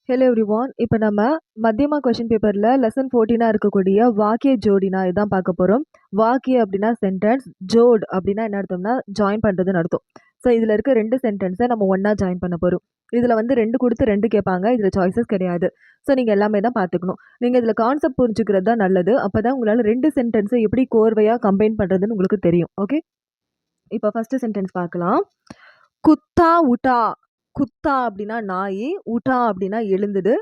Hello everyone. இப்போ நம்ம மத்தியமா question பேப்பரில் லெசன் 14 இருக்கக்கூடிய வாக்கிய ஜோடினா இதுதான் பார்க்க போகிறோம். வாக்கிய அப்படின்னா சென்டென்ஸ், ஜோட் அப்படின்னா என்ன அர்த்தம்னா ஜாயின் பண்ணுறதுன்னு அர்த்தம். ஸோ இதில் இருக்க 2 சென்டென்ஸை நம்ம ஒன்றா ஜாயின் பண்ண போகிறோம். இதில் வந்து 2 கொடுத்து 2 கேட்பாங்க. இதில் சாய்ஸஸ் கிடையாது. ஸோ நீங்கள் எல்லாமே தான் பார்த்துக்கணும். நீங்கள் இதில் கான்செப்ட் புரிஞ்சுக்கிறது தான் நல்லது. அப்போ தான் உங்களால் 2 சென்டென்ஸை எப்படி கோர்வையாக கம்பைன் பண்ணுறதுன்னு உங்களுக்கு தெரியும். ஓகே, இப்போ ஃபஸ்ட்டு சென்டென்ஸ் பார்க்கலாம். குத்தா உட்டா. குத்தா அப்படின்னா நாய், உட்டா அப்படின்னா எழுந்தது,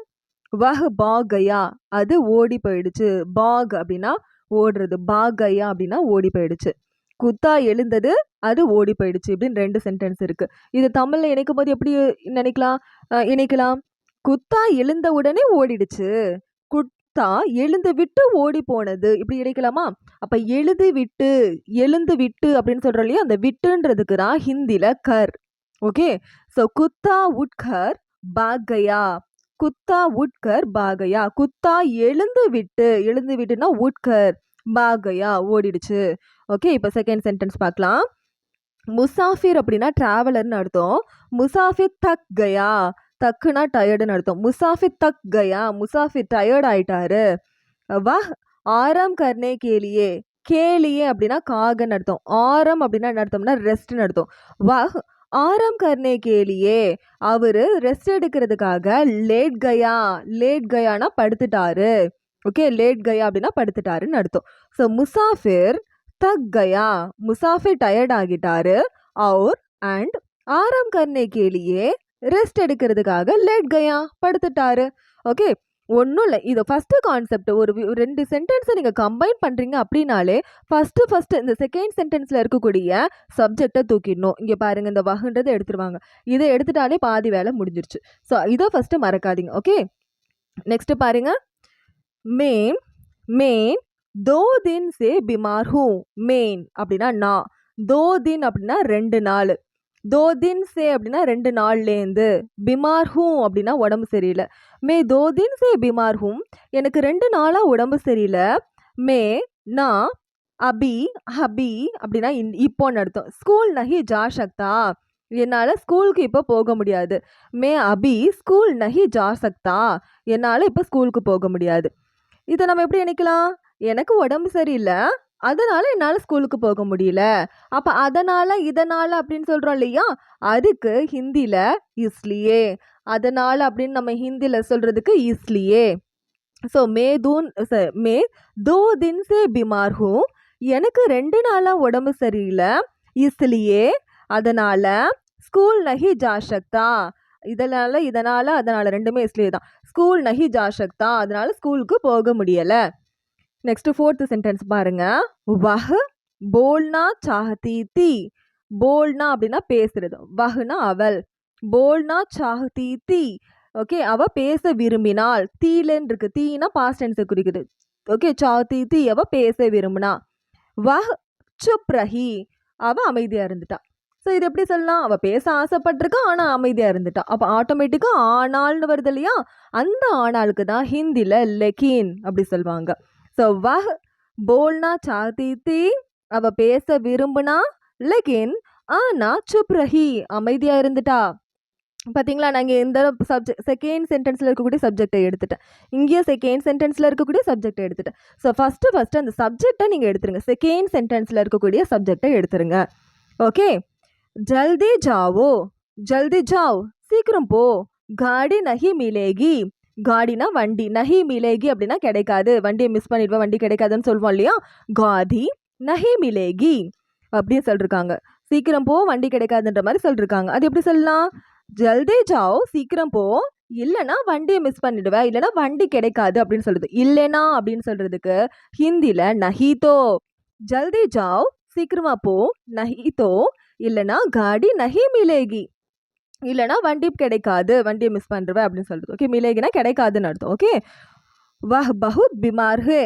வஹ் பாகயா அது ஓடி போயிடுச்சு. பாக் அப்படின்னா ஓடுறது, பாகயா அப்படின்னா ஓடி போயிடுச்சு. குத்தா எழுந்தது, அது ஓடி போயிடுச்சு இப்படின்னு 2 சென்டென்ஸ் இருக்கு. இது தமிழ்ல இணைக்கும் போது எப்படி நினைக்கலாம் இணைக்கலாம்? குத்தா எழுந்த உடனே ஓடிடுச்சு, குத்தா எழுந்து விட்டு ஓடி போனது, இப்படி இணைக்கலாமா? அப்ப எழுந்து விட்டு அப்படின்னு சொல்றோம் இல்லையா, அந்த விட்டுன்றதுக்கு தான் ஹிந்தில கர். ஓகே, ஸோ குத்தா உட்கர் பாகயா, குத்தா உட்கர் பாகயா, குத்தா எழுந்து விட்டுனா உட்கர், பாகயா ஓடிடுச்சு. ஓகே, இப்போ செகண்ட் சென்டென்ஸ் பார்க்கலாம். முசாஃபிர் அப்படின்னா டிராவலர்னு அர்த்தம். முசாஃபிர் தக் கயா, தக்குனா டயர்டுன்னு அர்த்தம். முசாஃபிர் தக் கயா, முசாஃபிர் டயர்ட் ஆயிட்டாரு. வஹ் ஆரம் கர்னே கேலியே, கேலியே அப்படின்னா காகன்னு அர்த்தம். ஆரம் அப்படின்னா என்ன அர்த்தம்னா ரெஸ்ட்னு அர்த்தம். வஹ் ஆரம் கர்னே கேலியே, அவரு ரெஸ்ட் எடுக்கிறதுக்காக லேட் கயா, லேட் கயானா படுத்துட்டாரு. ஓகே, லேட் கயா அப்படின்னா படுத்துட்டாருன்னு அர்த்தம். ஸோ முசாஃபிர் தக் கயா, முசாஃபிர் டயர்ட் ஆகிட்டாரு. और அண்ட் ஆரம் கர்னே கேலியே, ரெஸ்ட் எடுக்கிறதுக்காக லேட் கயா படுத்துட்டாரு. ஓகே, ஒன்றும் இல்லை, இது ஃபஸ்ட்டு கான்செப்ட். ஒரு 2 சென்டென்ஸை நீங்கள் கம்பைன் பண்ணுறீங்க அப்படின்னாலே ஃபஸ்ட்டு இந்த செகண்ட் சென்டென்ஸில் இருக்கக்கூடிய சப்ஜெக்டை தூக்கிடணும். இங்கே பாருங்கள், இந்த வகுன்றதை எடுத்துருவாங்க. இதை எடுத்துட்டாலே பாதி வேலை முடிஞ்சிருச்சு. ஸோ இதை ஃபஸ்ட்டு மறக்காதீங்க. ஓகே, நெக்ஸ்ட் பாருங்க. மேன் மேன் दो दिन से बीमार हूँ. மேன் அப்படின்னா நான், दो दिन அப்படின்னா 2 நாள், दो दिन से அப்படின்னா 2 நாள்லேருந்து, बीमार हूँ அப்படின்னா உடம்பு சரியில்லை. மே 2 दिन से बीमार हूँ, எனக்கு 2 நாளாக உடம்பு சரியில்லை. மே நான் அபி ஹபி அப்படின்னா இப்போன்னு அர்த்தம். ஸ்கூல் நஹி ஜா சக்தா, என்னால் ஸ்கூலுக்கு இப்போ போக முடியாது. மே அபி ஸ்கூல் நஹி ஜா சக்தா, என்னால் இப்போ ஸ்கூலுக்கு போக முடியாது. இதை நம்ம எப்படி நினைக்கலாம்? எனக்கு உடம்பு சரியில்லை, அதனால என்னால் ஸ்கூலுக்கு போக முடியல. அப்போ அதனால இதனால அப்படின்னு சொல்கிறோம் இல்லையா, அதுக்கு ஹிந்தியில் இஸ்லியே, அதனால அப்படின்னு நம்ம ஹிந்தியில் சொல்கிறதுக்கு இஸ்லியே. ஸோ மே தோ தின் சே பிமார் ஹூ, எனக்கு 2 நாளாக உடம்பு சரியில்லை. இஸ்லியே அதனால, ஸ்கூல் நஹி ஜா சக்தா, அதனால ரெண்டுமே இஸ்லியே தான். ஸ்கூல் நஹி ஜா சக்தா, அதனால ஸ்கூலுக்கு போக முடியலை. நெக்ஸ்ட் ஃபோர்த் சென்டென்ஸ் பாருங்க. வஹ் போல்னா சாஹதி தி, போல்னா அப்படின்னா பேசுறது, வஹ்னா அவள், போல்னா சாஹதி தி. ஓகே, அவ பேச விரும்பினாள். தீலன்னு இருக்கு, தீனா பாஸ்ட் டென்ஸை குறிக்குது. ஓகே, சாஹதி தி அவ பேச விரும்பினா. வஹ் சுப் ரஹி, அவ அமைதியா இருந்துட்டா. ஸோ இது எப்படி சொல்லலாம்? அவள் பேச ஆசைப்பட்டிருக்கா, ஆனால் அமைதியாக இருந்துட்டா. அப்போ ஆட்டோமேட்டிக்காக ஆனால்னு வருது இல்லையா, அந்த ஆனாளுக்கு தான் ஹிந்தியில் லெக்கின் அப்படி சொல்லுவாங்க. ஸோ வஹ் போல்னா சாஹதி தி, அவள் பேச விரும்புனா, லெக்கின் ஆனா சுப் ரஹி அமைதியாக இருந்துட்டா. பார்த்தீங்களா, நாங்கள் இந்த செகண்ட் சென்டென்ஸில் இருக்கக்கூடிய சப்ஜெக்டை எடுத்துட்டேன், இங்கேயும் செகண்ட் சென்டென்ஸில் இருக்கக்கூடிய சப்ஜெக்டை எடுத்துட்டேன். ஸோ ஃபஸ்ட்டு அந்த சப்ஜெக்டை நீங்கள் எடுத்துருங்க, செகண்ட் சென்டென்ஸில் இருக்கக்கூடிய சப்ஜெக்டை எடுத்துருங்க. ஓகே, ஜல்தி ஜாவோ, ஜல்தி ஜாவ் சீக்கிரம் போ, காடி நஹி மிலேகி, காடினா வண்டி, நஹி மிலேகி அப்படின்னா கிடைக்காது, வண்டியை மிஸ் பண்ணிடுவேன், வண்டி கிடைக்காதுன்னு சொல்லுவோம் இல்லையா, காதி நஹி மிலேகி அப்படின்னு சொல்லிருக்காங்க. சீக்கிரம் போ, வண்டி கிடைக்காதுன்ற மாதிரி சொல்லிருக்காங்க. அது எப்படி சொல்லலாம்? ஜல்தி ஜாவ் சீக்கிரம் போ, இல்லைனா வண்டியை மிஸ் பண்ணிடுவேன், இல்லைனா வண்டி கிடைக்காது அப்படின்னு சொல்றது. இல்லைனா அப்படின்னு சொல்றதுக்கு ஹிந்தியில் நஹிதோ, ஜல்தி ஜாவ் சீக்கிரமா போ, நஹிதோ இல்லைனா காடி நஹி மிலேகி, இல்லைனா வண்டி கிடைக்காது, வண்டியை மிஸ் பண்ணுறவ அப்படின்னு சொல்கிறது. ஓகே, மிலேகினா கிடைக்காதுன்னு அர்த்தம். ஓகே, வஹ் பஹுத் பிமார் ஹே,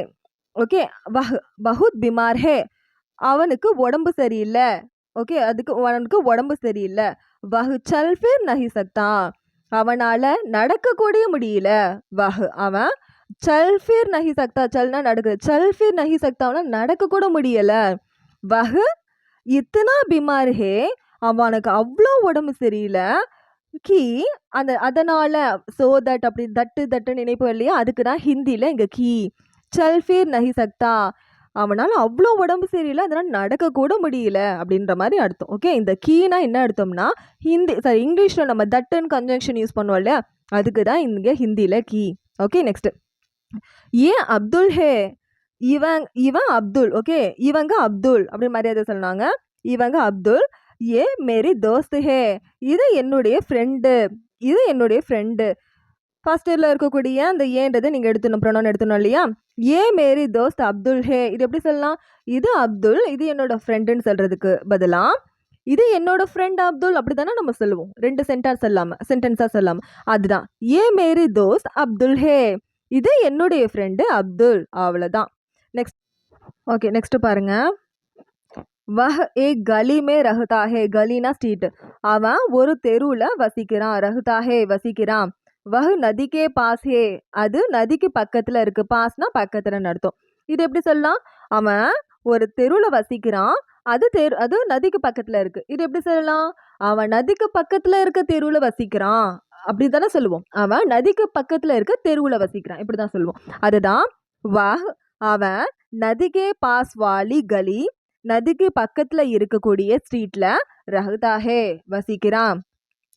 ஓகே, வஹ் பஹுத் பிமார் ஹே, அவனுக்கு உடம்பு சரியில்லை. ஓகே, அவனுக்கு உடம்பு சரியில்லை. வஹ் சல் ஃபிர் நஹி சக்தா, அவனால் நடக்கக்கூடிய முடியல. வஹ் அவன், சல் ஃபிர் நஹி சக்தா, சல்னா நடக்குது, சல் ஃபிர் நஹி சக்தாவனா நடக்கக்கூட முடியலை. வஹ் இத்தனா பிமார் ஹே, அவனுக்கு அவ்வளோ உடம்பு சரியில்லை. கி அந்த அதனால ஸோ தட் அப்படி தட்டு நினைப்போம் இல்லையா, அதுக்கு தான் ஹிந்தியில் இங்கே கி. சல் ஃபிர் நஹி சக்தா, அவனால் அவ்வளோ உடம்பு சரியில்லை அதனால் நடக்கக்கூட முடியல அப்படின்ற மாதிரி அர்த்தம். ஓகே, இந்த கீனா என்ன அர்த்தம்னா இங்கிலீஷில் நம்ம தட்டுன்னு கன்ஜங்ஷன் யூஸ் பண்ணுவோம் இல்லையா, அதுக்கு தான் இங்கே ஹிந்தியில் கி. ஓகே, நெக்ஸ்ட் ஏன் அப்துல் ஹே, இவன் அப்துல். ஓகே, இவங்க அப்துல் அப்படின்னு மரியாதை சொன்னாங்க. இவங்க அப்துல். ஏ மேரி தோஸ்து ஹே, இது என்னுடைய ஃப்ரெண்டு. ஃபர்ஸ்ட் இயரில் இருக்கக்கூடிய அந்த ஏன்றதை நீங்கள் ப்ரொனவுன் எடுத்துணும் இல்லையா. ஏ மேரி தோஸ்த் அப்துல் ஹே, இது எப்படி சொல்லலாம், இது அப்துல், இது என்னோட ஃப்ரெண்டுன்னு சொல்கிறதுக்கு பதிலாக இது என்னோட ஃப்ரெண்ட் அப்துல் அப்படி தானே நம்ம சொல்லுவோம், 2 சென்டென்ஸாக சொல்லாமல். அதுதான் ஏ மேரி தோஸ்த் அப்துல் ஹே, இது என்னுடைய ஃப்ரெண்டு அப்துல், அவ்வளோதான். நெக்ஸ்ட் பாருங்க. வஹ் ஏக் கலி மே ரஹ்தா ஹே, கலினா ஸ்ட்ரீட், அவன் ஒரு தெருவில் வசிக்கிறான். ரஹ்தா ஹே வசிக்கிறான். வஹ் நதிக்கே பாஸ் ஹே, அது நதிக்கு பக்கத்தில் இருக்கு. பாஸ்னா பக்கத்துலன்னு அர்த்தம். இது எப்படி சொல்லலாம், அவன் ஒரு தெருவில் வசிக்கிறான், அது நதிக்கு பக்கத்தில் இருக்கு. இது எப்படி சொல்லலாம், அவன் நதிக்கு பக்கத்தில் இருக்க தெருவில் வசிக்கிறான் அப்படி தானே சொல்லுவோம். அவன் நதிக்கு பக்கத்தில் இருக்க தெருவில் வசிக்கிறான் இப்படி தான் சொல்லுவோம். அதுதான் வஹ், அவன் நதிக்கே பாஸ் வாலி கலி, நதிக்கு பக்கத்தில் இருக்கக்கூடிய ஸ்ட்ரீட்ல ரஹ்தா ஹே வசிக்கிறான்.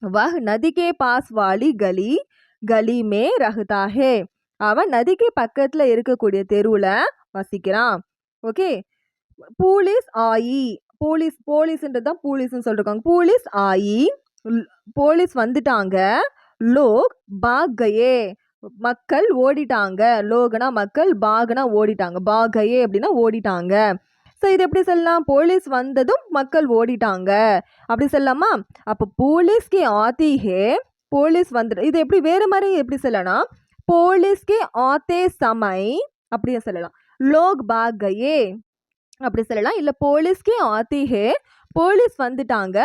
வஹ் நதிக்கே பாஸ் வாலி கலி, கலி மே ரஹ்தா ஹே, அவன் நதிக்கு பக்கத்தில் இருக்கக்கூடிய தெருவில் வசிக்கிறான். ஓகே, போலீஸ் ஆயி, போலீஸ்ன்றது தான் போலீஸ்ன்னு சொல்லிருக்காங்க. போலீஸ் ஆயி, போலீஸ் வந்துட்டாங்க. லோக் பாக் கயே, மக்கள் ஓடிட்டாங்க. லோகனா மக்கள், பாகனா ஓடிட்டாங்க. பாகயே அப்படின்னா ஓடிட்டாங்க. ஸோ இது எப்படி சொல்லலாம், போலீஸ் வந்ததும் மக்கள் ஓடிட்டாங்க அப்படி சொல்லலாமா. அப்போ போலீஸ்கே ஆத்தி ஹே, போலீஸ் வந்துட்டு, இது எப்படி வேறு மாதிரி எப்படி சொல்லலாம், போலீஸ்கே ஆத்தே சமை அப்படியே சொல்லலாம். லோக் பாக் கயே அப்படி சொல்லலாம். இல்லை போலீஸ்கே ஆத்தி ஹே, போலீஸ் வந்துட்டாங்க.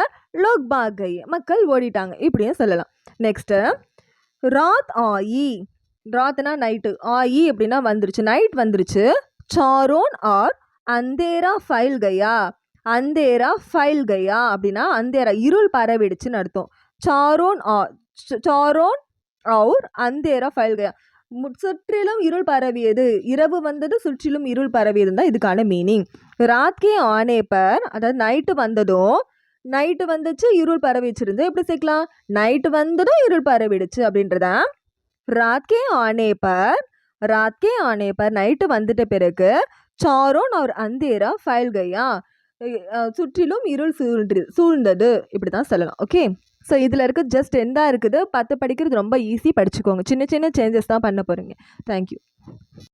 லோக் பாக் கயே, மக்கள் ஓடிட்டாங்க இப்படியும் சொல்லலாம். நெக்ஸ்ட்டு ராத் ஆயி, ராத்னா நைட்டு, ஆயி அப்படின்னா வந்துருச்சு, நைட் வந்துருச்சு. சாரோன் ஆர் அந்தேரா ஃபைல் கயா, அந்தேரா ஃபைல் கயா அப்படின்னா அந்தேரா இருள் பரவிடுச்சுன்னு அர்த்தம். சாரோன் ஆர் அந்தேரா ஃபைல் கயா, சுற்றிலும் இருள் பரவியது, இரவு வந்தது சுற்றிலும் இருள் பரவியது தான் இதுக்கான மீனிங். ராத்கே ஆனே பர், அதாவது நைட்டு வந்ததும், நைட்டு வந்துச்சு இருள் பரவிச்சிருந்து எப்படி சேர்க்கலாம், நைட்டு வந்ததும் இருள் பரவிடுச்சு அப்படின்றத. ராத்கே ஆனே பர் நைட்டு வந்துட்ட பிறகு சாரோன் और अंधेरा फैल गया, சுற்றிலும் இருள் சூழ்ந்தது இப்படி தான் சொல்லலாம். ஓகே, ஸோ இதில் இருக்க ஜஸ்ட் எந்த இருக்குது 10 படிக்கிறது ரொம்ப ஈஸி, படிச்சுக்கோங்க. சின்ன சின்ன சேஞ்சஸ் தான் பண்ண போகிறீங்க. தேங்க்யூ.